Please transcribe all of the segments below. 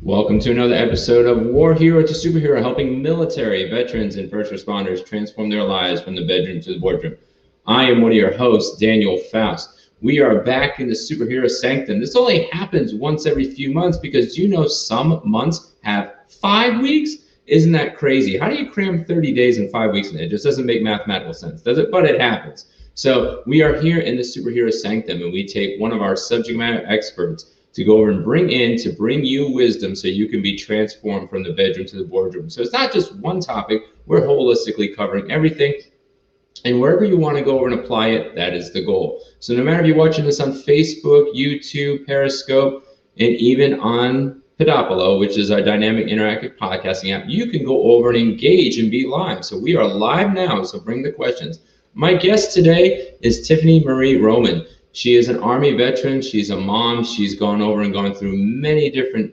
Welcome to another episode of War Hero to Superhero, helping military, veterans, and first responders transform their lives from the bedroom to the boardroom. I am one of your hosts, Daniel Faust. We are back in the SuperheroSanctum. This only happens once every few months because some months have 5 weeks. Isn't that crazy? How do you cram 30 days in 5 weeks? It just doesn't make mathematical sense, does it? But it happens. So we are here in the SuperheroSanctum, and we take one of our subject matter experts to go over and bring you wisdom so you can be transformed from the bedroom to the boardroom. So it's not just one topic, we're holistically covering everything. And wherever you want to go over and apply it, that is the goal. So no matter if you're watching this on Facebook, YouTube, Periscope, and even on Podopolo, which is our dynamic interactive podcasting app, you can go over and engage and be live. So we are live now, so bring the questions. My guest today is Tiffany Marie Roman. She is an Army veteran. She's a mom. She's gone through many different,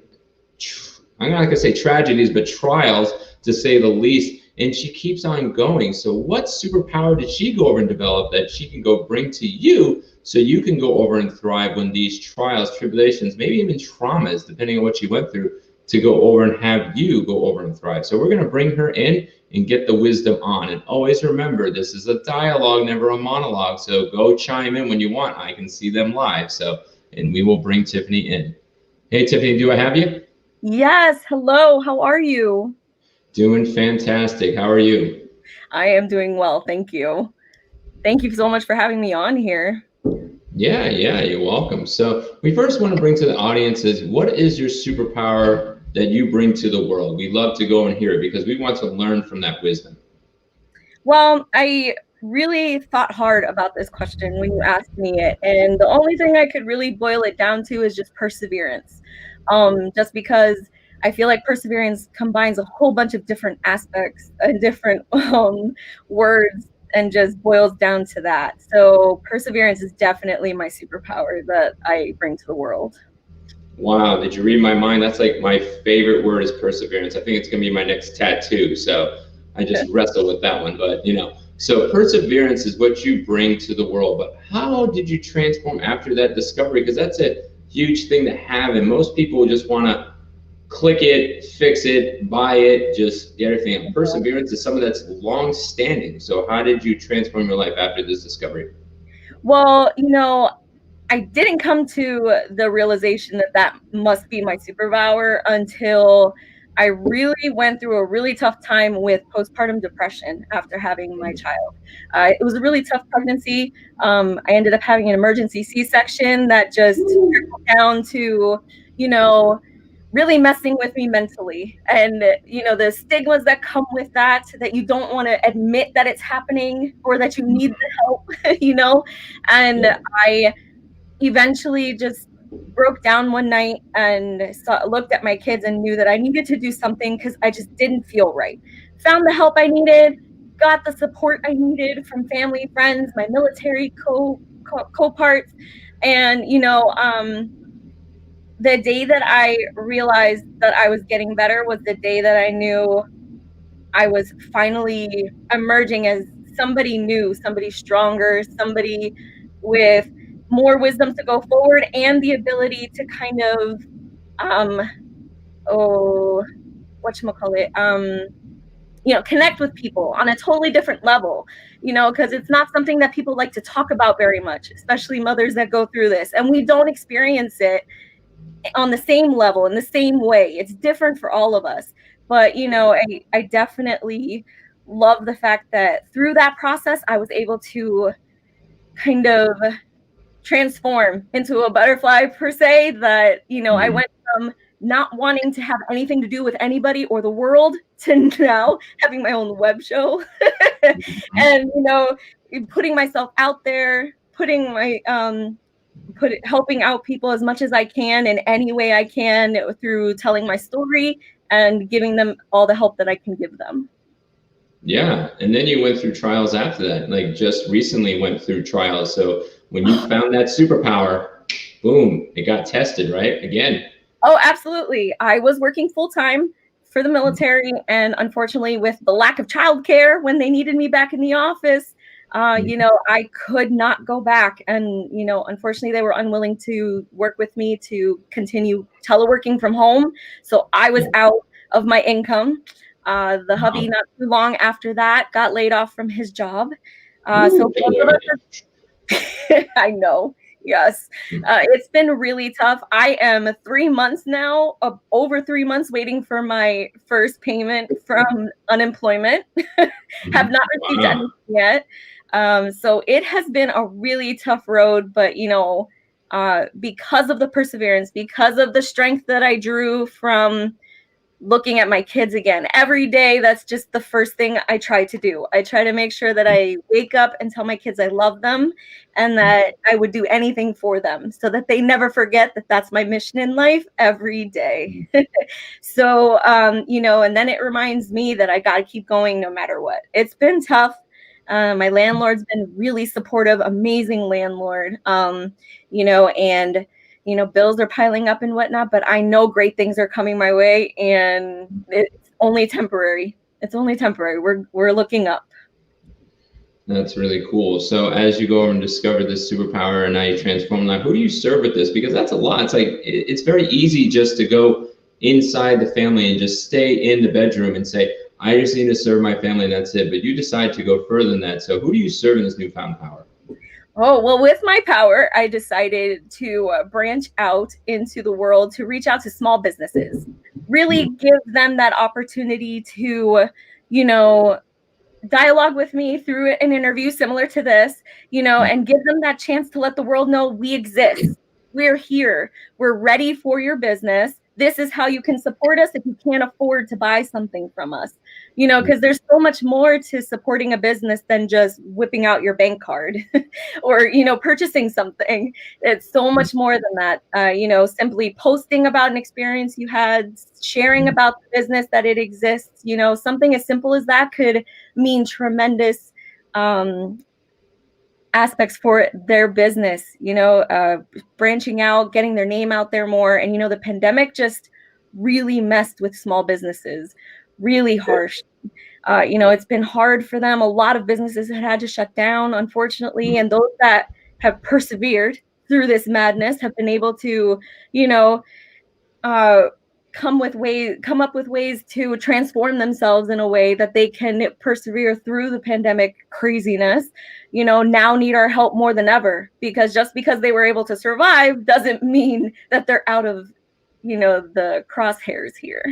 I'm not going to say tragedies, but trials, to say the least. And she keeps on going. So what superpower did she go over and develop that she can go bring to you so you can go over and thrive when these trials, tribulations, maybe even traumas, depending on what she went through, to go over and have you go over and thrive. So we're going to bring her in and get the wisdom on. And always remember, this is a dialogue, never a monologue. So go chime in when you want. I can see them live. And we will bring Tiffany in. Hey, Tiffany, do I have you? Yes. Hello. How are you? Doing fantastic. How are you? I am doing well. Thank you. Thank you so much for having me on here. Yeah, you're welcome. So we first want to bring to the audience is, what is your superpower that you bring to the world? We love to go and hear it because we want to learn from that wisdom. Well, I really thought hard about this question when you asked me it. And the only thing I could really boil it down to is just perseverance. Just because I feel like perseverance combines a whole bunch of different aspects and different words and just boils down to that. So perseverance is definitely my superpower that I bring to the world. Wow, did you read my mind? That's like my favorite word is perseverance. I think it's going to be my next tattoo. So I just wrestle with that one. But, so perseverance is what you bring to the world. But how did you transform after that discovery? Because that's a huge thing to have. And most people just want to click it, fix it, buy it, just get everything. And perseverance is something that's long standing. So how did you transform your life after this discovery? Well, I didn't come to the realization that must be my superpower until I really went through a really tough time with postpartum depression after having my child. It was a really tough pregnancy. I ended up having an emergency C-section that just trickled down to, really messing with me mentally. And, the stigmas that come with that you don't want to admit that it's happening or that you need the help, and I eventually just broke down one night and looked at my kids and knew that I needed to do something because I just didn't feel right. Found the help I needed, got the support I needed from family, friends, my military co-parts. And, the day that I realized that I was getting better was the day that I knew I was finally emerging as somebody new, somebody stronger, somebody with more wisdom to go forward and the ability to kind of, connect with people on a totally different level, because it's not something that people like to talk about very much, especially mothers that go through this. And we don't experience it on the same level, in the same way. It's different for all of us. But, I definitely love the fact that through that process, I was able to kind of transform into a butterfly per se, that, I went from not wanting to have anything to do with anybody or the world to now having my own web show and, putting myself out there, putting my, helping out people as much as I can in any way I can through telling my story and giving them all the help that I can give them. Yeah. And then you went through trials after that, like just recently went through trials. So when you found that superpower, boom, it got tested, right? Again. Oh, absolutely. I was working full time for the military. And unfortunately, with the lack of childcare when they needed me back in the office, I could not go back. And, unfortunately, they were unwilling to work with me to continue teleworking from home. So I was out of my income. The hubby, not too long after that, got laid off from his job. So both of us, I know. Yes. It's been really tough. I am 3 months now, over 3 months waiting for my first payment from unemployment. Have not received anything yet. So it has been a really tough road, but because of the perseverance, because of the strength that I drew from looking at my kids again every day, that's just the first thing I try to do. I try to make sure that I wake up and tell my kids I love them and that I would do anything for them so that they never forget that that's my mission in life every day. So, and then it reminds me that I got to keep going no matter what. It's been tough. My landlord's been really supportive, amazing landlord, and bills are piling up and whatnot, but I know great things are coming my way, and it's only temporary. It's only temporary. We're looking up. That's really cool. So as you go over and discover this superpower and now you transform life, who do you serve with this? Because that's a lot. It's like, it's very easy just to go inside the family and just stay in the bedroom and say, I just need to serve my family and that's it. But you decide to go further than that. So who do you serve in this newfound power? Oh, well, with my power, I decided to branch out into the world to reach out to small businesses, really give them that opportunity to, dialogue with me through an interview similar to this, and give them that chance to let the world know we exist. We're here. We're ready for your business. This is how you can support us if you can't afford to buy something from us, because there's so much more to supporting a business than just whipping out your bank card or, purchasing something. It's so much more than that. Simply posting about an experience you had, sharing about the business that it exists, something as simple as that could mean tremendous aspects for their business, branching out, getting their name out there more. And, the pandemic just really messed with small businesses, really harsh. It's been hard for them. A lot of businesses have had to shut down, unfortunately. And those that have persevered through this madness have been able to, come up with ways to transform themselves in a way that they can persevere through the pandemic craziness, now need our help more than ever, because just because they were able to survive doesn't mean that they're out of, the crosshairs here.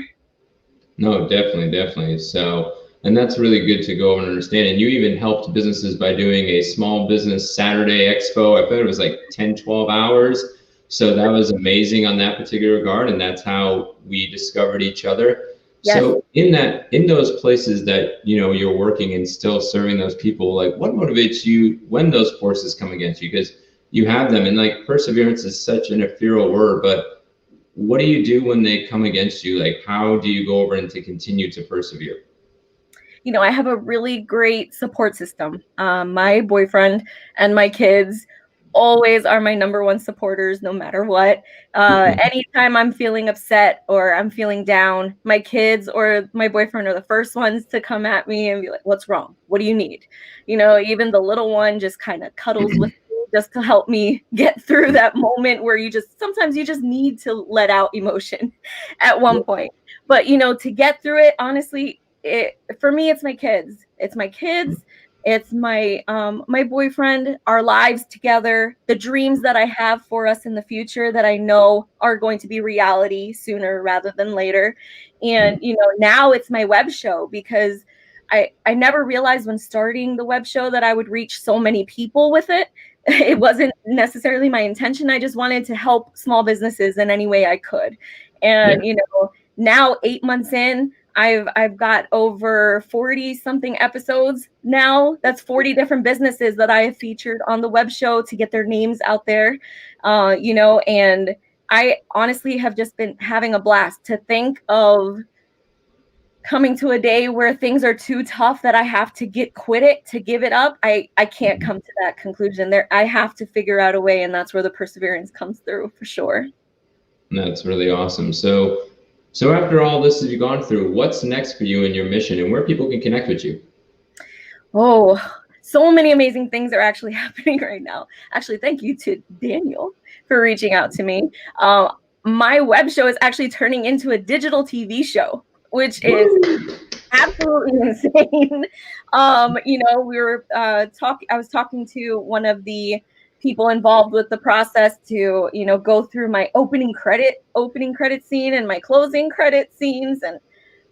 No, definitely. So, and that's really good to go and understand. And you even helped businesses by doing a small business Saturday expo. I thought it was like 10, 12 hours. So that was amazing on that particular regard. And that's how we discovered each other. Yes. So in those places that, you're working and still serving those people, like what motivates you when those forces come against you? Because you have them, and like perseverance is such an ethereal word, but what do you do when they come against you? Like, how do you go over and to continue to persevere? I have a really great support system. My boyfriend and my kids always are my number one supporters, no matter what. Anytime I'm feeling upset or I'm feeling down, my kids or my boyfriend are the first ones to come at me and be like, what's wrong? What do you need? Even the little one just kind of cuddles with me just to help me get through that moment where sometimes you just need to let out emotion at one point. But, to get through it, honestly, for me, it's my kids. It's my kids. It's my my boyfriend, our lives together, the dreams that I have for us in the future that I know are going to be reality sooner rather than later. And, now it's my web show, because I never realized when starting the web show that I would reach so many people with it. It wasn't necessarily my intention. I just wanted to help small businesses in any way I could. And, now 8 months in, I've got over 40 something episodes now. That's 40 different businesses that I have featured on the web show to get their names out there, and I honestly have just been having a blast. To think of coming to a day where things are too tough that I have to quit it, to give it up. I can't come to that conclusion. I have to figure out a way, and that's where the perseverance comes through for sure. That's really awesome. So after all this that you've gone through, what's next for you in your mission and where people can connect with you? Oh, so many amazing things are actually happening right now. Actually, thank you to Daniel for reaching out to me. My web show is actually turning into a digital TV show, which is absolutely insane. We were I was talking to one of the people involved with the process to, go through my opening credit scene and my closing credit scenes. And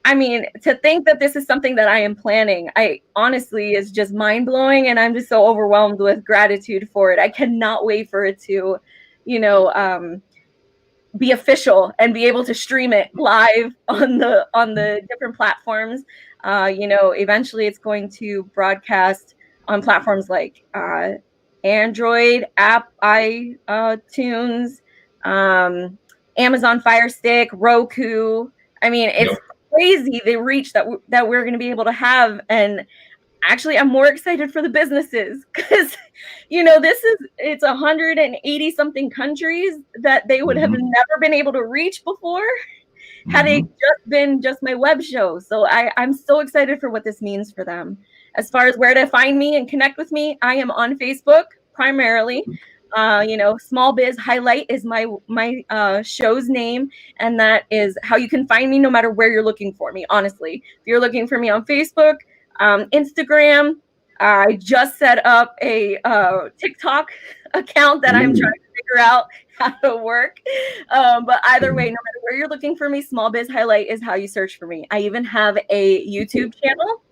I mean, to think that this is something that I am planning, I honestly is just mind blowing. And I'm just so overwhelmed with gratitude for it. I cannot wait for it to, be official and be able to stream it live on the different platforms. Eventually it's going to broadcast on platforms like Android, iTunes, Amazon Fire Stick, Roku. I mean, it's crazy the reach that we're going to be able to have. And actually, I'm more excited for the businesses because, it's 180 something countries that they would have never been able to reach before had it just been just my web show. So I'm so excited for what this means for them. As far as where to find me and connect with me, I am on Facebook primarily. Small Biz Highlight is my show's name, and that is how you can find me no matter where you're looking for me. Honestly, if you're looking for me on Facebook, Instagram, I just set up a TikTok account that I'm trying to figure out how to work. But either way, no matter where you're looking for me, Small Biz Highlight is how you search for me. I even have a YouTube channel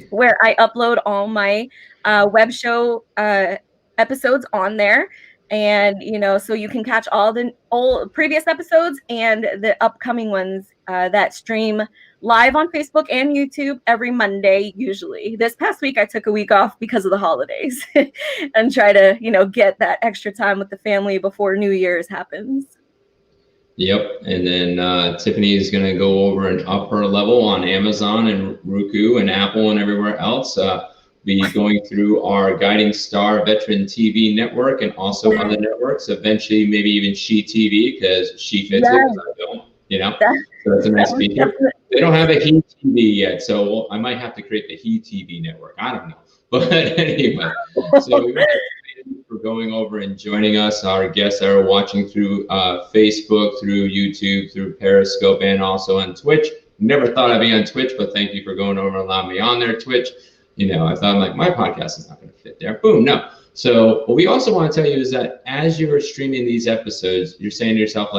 where I upload all my web show episodes on there. And, so you can catch all the old previous episodes and the upcoming ones that stream live on Facebook and YouTube every Monday, usually. This past week, I took a week off because of the holidays and try to, get that extra time with the family before New Year's happens. Yep. And then Tiffany is going to go over and up her level on Amazon and Roku and Apple and everywhere else. Be going through our Guiding Star Veteran TV network and also other networks. Eventually, maybe even She TV because she fits it because I don't. So that's a nice feature. They don't have a He TV yet, so I might have to create the He TV network. I don't know. But anyway, so we want to thank you for going over and joining us. Our guests that are watching through Facebook, through YouTube, through Periscope, and also on Twitch. Never thought I'd be on Twitch, but thank you for going over and allowing me on there, Twitch. I thought my podcast is not going to fit there. Boom, no. So what we also want to tell you is that as you're streaming these episodes, you're saying to yourself,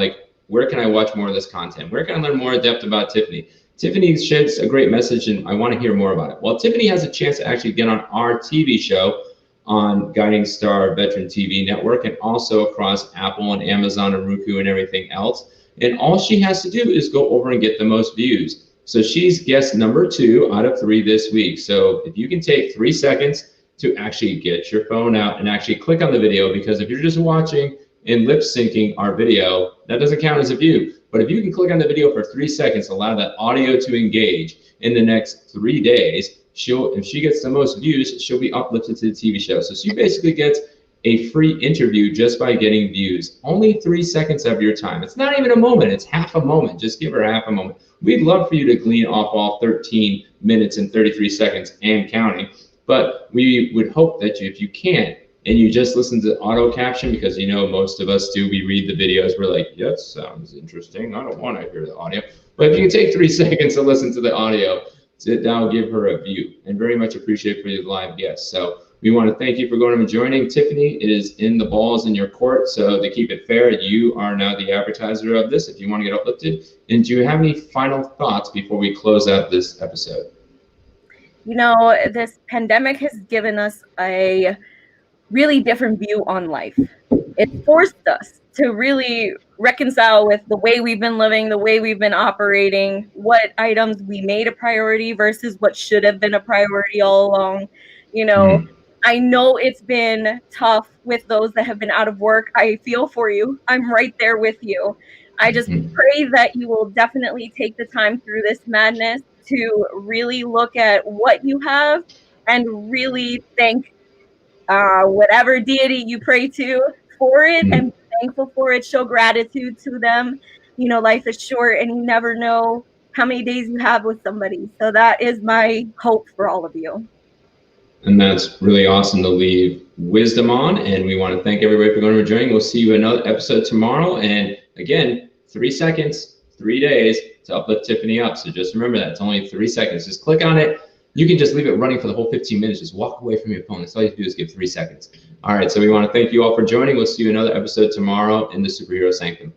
where can I watch more of this content? Where can I learn more in depth about Tiffany? Tiffany sheds a great message, and I want to hear more about it. Well, Tiffany has a chance to actually get on our TV show on Guiding Star Veteran TV Network and also across Apple and Amazon and Roku and everything else. And all she has to do is go over and get the most views. So she's guest number 2 out of 3 this week. So if you can take 3 seconds to actually get your phone out and actually click on the video, because if you're just watching and lip syncing our video, that doesn't count as a view. But if you can click on the video for 3 seconds, allow that audio to engage in the next 3 days, if she gets the most views, she'll be uplifted to the TV show. So she basically gets a free interview just by getting views. Only 3 seconds of your time. It's not even a moment, it's half a moment. Just give her half a moment. We'd love for you to glean off all 13 minutes and 33 seconds and counting. But we would hope that if you can't, and you just listen to auto caption, because most of us do, we read the videos, we're like, yes, sounds interesting. I don't want to hear the audio. But if you can take 3 seconds to listen to the audio, that'll give her a view, and very much appreciate for your live guests. So we want to thank you for going and joining. Tiffany, it is in the balls in your court. So to keep it fair, you are now the advertiser of this if you want to get uplifted. And do you have any final thoughts before we close out this episode? This pandemic has given us a really different view on life. It forced us to really reconcile with the way we've been living, the way we've been operating, what items we made a priority versus what should have been a priority all along. I know it's been tough with those that have been out of work. I feel for you. I'm right there with you. I just pray that you will definitely take the time through this madness to really look at what you have and really thank whatever deity you pray to for it and be thankful for it. Show gratitude to them. Life is short and you never know how many days you have with somebody. So that is my hope for all of you. And that's really awesome to leave wisdom on. And we want to thank everybody for going and joining. We'll see you in another episode tomorrow. And again, 3 seconds, 3 days to uplift Tiffany up. So just remember that. It's only 3 seconds. Just click on it. You can just leave it running for the whole 15 minutes. Just walk away from your phone. That's all you have to do is give 3 seconds. All right. So we want to thank you all for joining. We'll see you in another episode tomorrow in the Superhero Sanctum.